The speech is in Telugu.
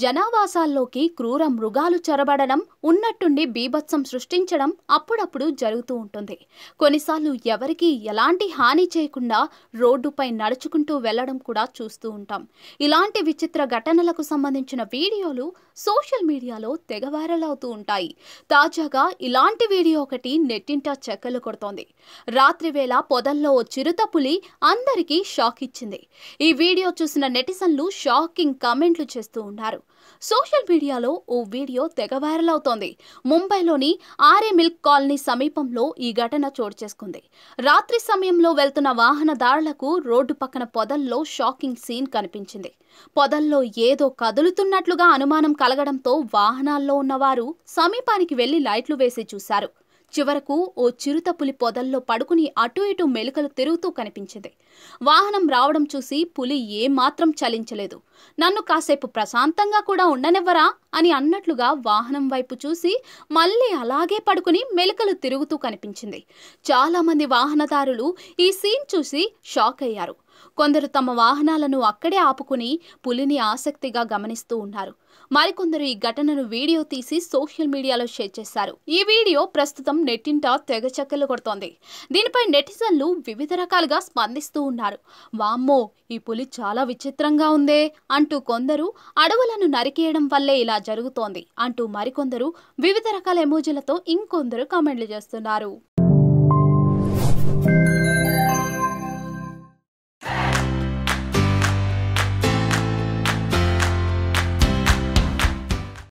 జనావాసాల్లోకి క్రూర మృగాలు చొరబడడం, ఉన్నట్టుండి బీభత్సం సృష్టించడం అప్పుడప్పుడు జరుగుతూ ఉంటుంది. కొన్నిసార్లు ఎవరికీ ఎలాంటి హాని చేయకుండా రోడ్డుపై నడుచుకుంటూ వెళ్లడం కూడా చూస్తూ ఉంటాం. ఇలాంటి విచిత్ర ఘటనలకు సంబంధించిన వీడియోలు సోషల్ మీడియాలో తెగ వైరల్ అవుతూ ఉంటాయి. తాజాగా ఇలాంటి వీడియో ఒకటి నెట్టింట చక్కర్లు కొడుతోంది. రాత్రివేళ పొదల్లో ఓ చిరుతపులి అందరికీ షాక్ ఇచ్చింది. ఈ వీడియో చూసిన నెటిజన్లు షాకింగ్ కామెంట్లు చేస్తూ ఉన్నారు. సోషల్ మీడియాలో ఓ వీడియో తెగ వైరల్ అవుతోంది. ముంబైలోని ఆర్ఏ మిల్క్ కాలనీ సమీపంలో ఈ ఘటన చోటు చేసుకుంది. రాత్రి సమయంలో వెళ్తున్న వాహనదారులకు రోడ్డు పక్కన పొదల్లో షాకింగ్ సీన్ కనిపించింది. పొదల్లో ఏదో కదులుతున్నట్లుగా అనుమానం కలగడంతో వాహనాల్లో ఉన్నవారు సమీపానికి వెళ్లి లైట్లు వేసి చూశారు. చివరకు ఓ చిరుతపులి పొదల్లో పడుకుని అటు ఇటు మెలికలు తిరుగుతూ కనిపించింది. వాహనం రావడం చూసి పులి ఏమాత్రం చలించలేదు. నన్ను కాసేపు ప్రశాంతంగా కూడా ఉండనివ్వరా అని అన్నట్లుగా వాహనం వైపు చూసి మళ్ళీ అలాగే పడుకుని మెలికలు తిరుగుతూ కనిపించింది. చాలా మంది వాహనదారులు ఈ సీన్ చూసి షాక్ అయ్యారు. కొందరు తమ వాహనాలను అక్కడే ఆపుకుని పులిని ఆసక్తిగా గమనిస్తూ ఉన్నారు. మరికొందరు ఈ ఘటనను వీడియో తీసి సోషల్ మీడియాలో షేర్ చేశారు. ఈ వీడియో ప్రస్తుతం నెట్టింట తెగ చక్కర్లు కొడుతోంది. దీనిపై నెటిజన్లు వివిధ రకాలుగా స్పందిస్తూ ఉన్నారు. వామ్మో, ఈ పులి చాలా విచిత్రంగా ఉందే అంటూ కొందరు, అడవులను నరికేయడం వల్లే ఇలా జరుగుతోంది అంటూ మరికొందరు, వివిధ రకాల ఎమోజీలతో ఇంకొందరు కామెంట్లు చేస్తున్నారు.